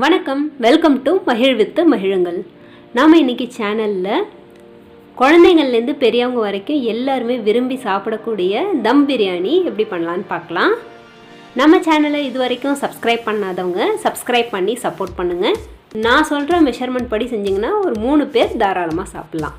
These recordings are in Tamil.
வணக்கம், வெல்கம் டு மகிழ் வித்து மகிழுங்கள். நாம் இன்றைக்கி சேனலில் குழந்தைங்கள்லேருந்து பெரியவங்க வரைக்கும் எல்லாருமே விரும்பி சாப்பிடக்கூடிய தம் பிரியாணி எப்படி பண்ணலான்னு பார்க்கலாம். நம்ம சேனலை இது வரைக்கும் சப்ஸ்கிரைப் பண்ணாதவங்க சப்ஸ்கிரைப் பண்ணி சப்போர்ட் பண்ணுங்கள். நான் சொல்கிற மெஷர்மெண்ட் படி செஞ்சிங்கன்னா ஒரு 3 பேர் தாராளமாக சாப்பிட்லாம்.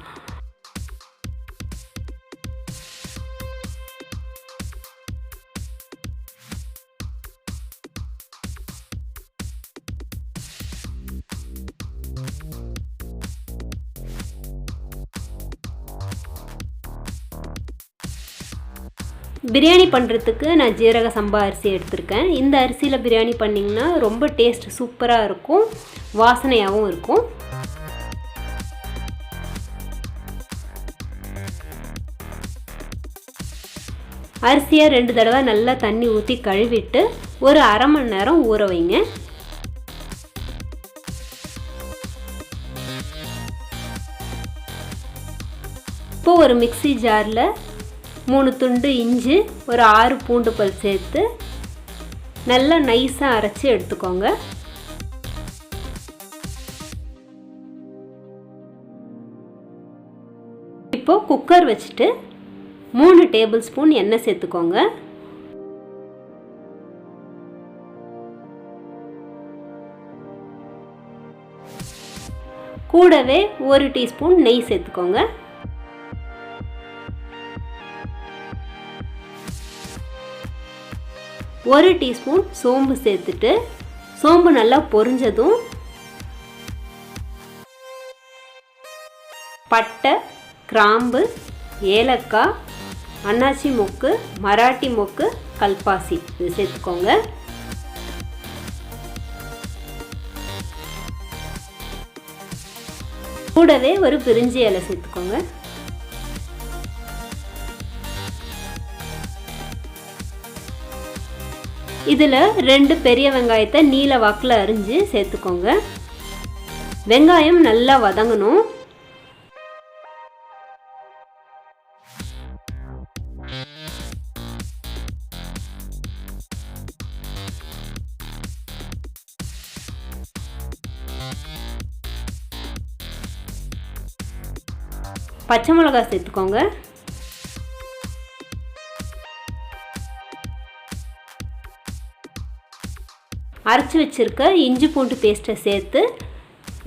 பிரியாணி பண்ணுறதுக்கு நான் ஜீரக சம்பா அரிசி எடுத்திருக்கேன். இந்த அரிசியில் பிரியாணி பண்ணிங்கன்னா ரொம்ப டேஸ்ட் சூப்பராக இருக்கும், வாசனையாகவும் இருக்கும். அரிசியை 2 தடவை நல்லா தண்ணி ஊற்றி கழுவிட்டு ஒரு அரை மணி நேரம் ஊற வைங்க. இப்போது ஒரு மிக்ஸி ஜாரில் 3 துண்டு இஞ்சி, ஒரு 6 பூண்டு பல் சேர்த்து நல்லா நைஸாக அரைச்சி எடுத்துக்கோங்க. இப்போது குக்கர் வச்சுட்டு 3 டேபிள் ஸ்பூன் எண்ணெய் சேர்த்துக்கோங்க. கூடவே 1 டீஸ்பூன் நெய் சேர்த்துக்கோங்க. ஒரு டீஸ்பூன் சோம்பு சேர்த்துட்டு சோம்பு நல்லா பொரிஞ்சதும் பட்டை, கிராம்பு, ஏலக்காய், அன்னாச்சி மொக்கு, மராட்டி மொக்கு, கல்பாசி இது சேர்த்துக்கோங்க. கூடவே ஒரு பிரிஞ்சி இலை சேர்த்துக்கோங்க. இதில் 2 பெரிய வெங்காயத்தை நீல வாக்கில் அரிஞ்சு சேர்த்துக்கோங்க. வெங்காயம் நல்லா வதங்கணும். பச்சை மிளகாய் சேர்த்துக்கோங்க. அரைச்சி வச்சுருக்க இஞ்சி பூண்டு பேஸ்ட்டை சேர்த்து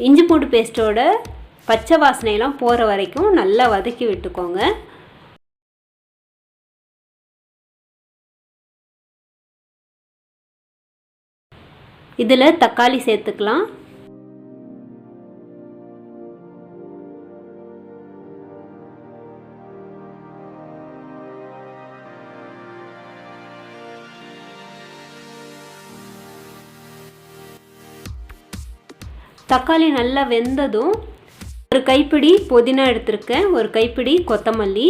இஞ்சி பூண்டு பேஸ்ட்டோட பச்சை வாசனையெல்லாம் போகிற வரைக்கும் நல்லா வதக்கி விட்டுக்கோங்க. இதில் தக்காளி சேர்த்துக்கலாம். தக்காளி நல்லா வெந்ததும் ஒரு கைப்பிடி புதினா எடுத்திருக்கேன், ஒரு கைப்பிடி கொத்தமல்லி.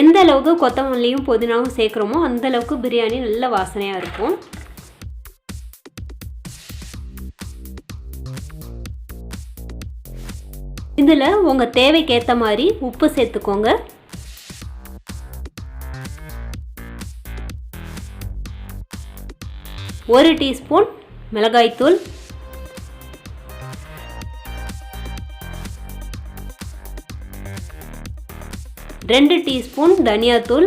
எந்த அளவுக்கு கொத்தமல்லியும் புதினாவும் சேர்க்குறோமோ அந்த அளவுக்கு பிரியாணி நல்ல வாசனையாக இருக்கும். இதில் உங்கள் தேவைக்கேற்ற மாதிரி உப்பு சேர்த்துக்கோங்க. ஒரு டீஸ்பூன் மிளகாய்த்தூள், 2 டீஸ்பூன் தனியாத்தூள்,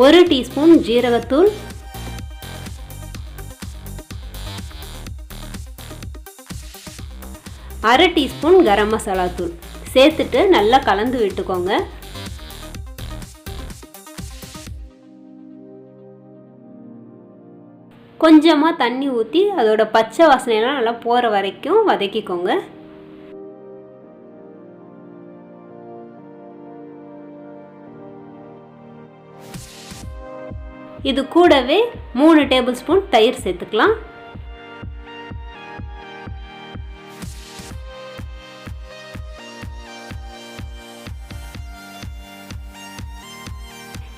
1 டீஸ்பூன் ஜீரகத்தூள், 1/2 டீஸ்பூன் கரம் மசாலா தூள் சேர்த்துட்டு நல்லா கலந்து விட்டுக்கோங்க. கொஞ்சமாக தண்ணி ஊற்றி அதோட பச்சை வாசனையெல்லாம் நல்லா போகிற வரைக்கும் வதக்கிக்கோங்க. இது கூடவே 3 டேபிள் ஸ்பூன் தயிர் சேர்த்துக்கலாம்.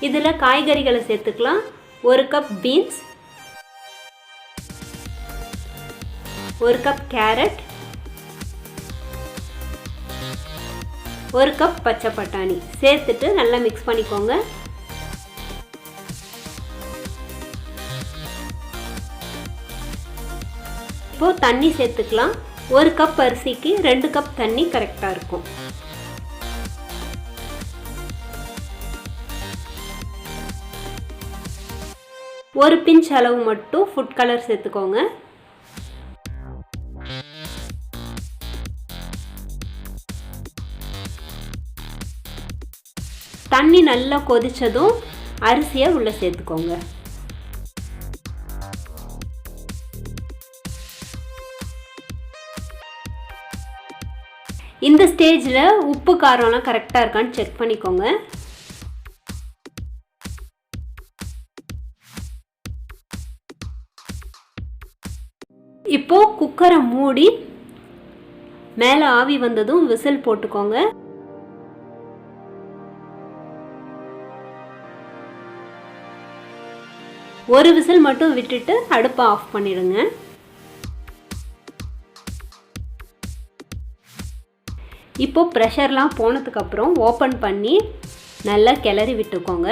இதில் காய்கறிகளை சேர்த்துக்கலாம். 1 cup beans, 1 cup carrot, 1 cup பச்சை பட்டாணி சேர்த்துட்டு நல்லா மிக்ஸ் பண்ணிக்கோங்க. இப்போ தண்ணி சேர்த்துக்கலாம். 1 கப் அரிசிக்கு 2 கப் தண்ணி கரெக்டாக இருக்கும். ஒரு பிஞ்ச் அளவு மட்டும் ஃபுட் கலர் சேர்த்துக்கோங்க. தண்ணி நல்லா கொதிச்சதும் அரிசியை உள்ளே சேர்த்துக்கோங்க. இந்த ஸ்டேஜில் உப்பு காரம்லாம் கரெக்டாக இருக்கான்னு செக் பண்ணிக்கோங்க. இப்போ குக்கரை மூடி மேலே ஆவி வந்ததும் விசில் போட்டுக்கோங்க. ஒரு விசில் மட்டும் விட்டுட்டு அடுப்பை ஆஃப் பண்ணிடுங்க. இப்போ ப்ரெஷர்லாம் போனதுக்கப்புறம் ஓப்பன் பண்ணி நல்லா கிளறி விட்டுக்கோங்க.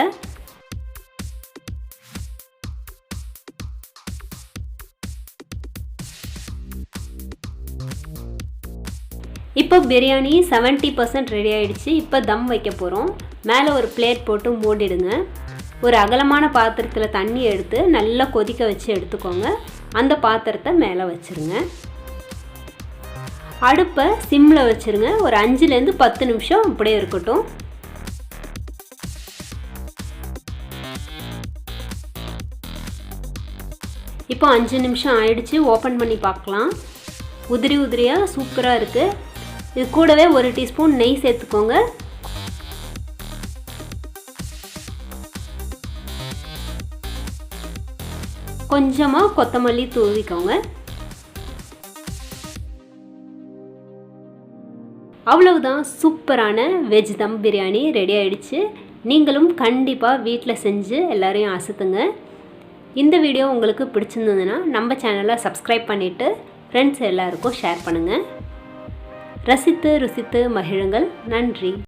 இப்போ பிரியாணி 70% ரெடி ஆகிடுச்சு. இப்போ தம் வைக்க போகிறோம். மேலே ஒரு பிளேட் போட்டு மூடிடுங்க. ஒரு அகலமான பாத்திரத்தில் தண்ணி எடுத்து நல்லா கொதிக்க வச்சு எடுத்துக்கோங்க. அந்த பாத்திரத்தை மேலே வச்சுருங்க. அடுப்பை சிம்மில் வச்சுருங்க. ஒரு 5லேருந்து 10 நிமிஷம் அப்படியே இருக்கட்டும். இப்போ 5 நிமிஷம் ஆயிடுச்சு. ஓப்பன் பண்ணி பார்க்கலாம். உதிரி உதிரியாக சூப்பராக இருக்குது. இது கூடவே 1 டீஸ்பூன் நெய் சேர்த்துக்கோங்க. கொஞ்சமாக கொத்தமல்லி தூவிக்கோங்க. அவ்வளவுதான், சூப்பரான வெஜ் தம் பிரியாணி ரெடி ஆயிடுச்சு. நீங்களும் கண்டிப்பாக வீட்டில் செஞ்சு எல்லாரையும் அசத்துங்க. இந்த வீடியோ உங்களுக்கு பிடிச்சிருந்ததுன்னா நம்ம சேனலை சப்ஸ்கிரைப் பண்ணிவிட்டு ஃப்ரெண்ட்ஸ் எல்லாருக்கும் ஷேர் பண்ணுங்கள். ரசித்து ருசித்து மகிழுங்கள். நன்றி.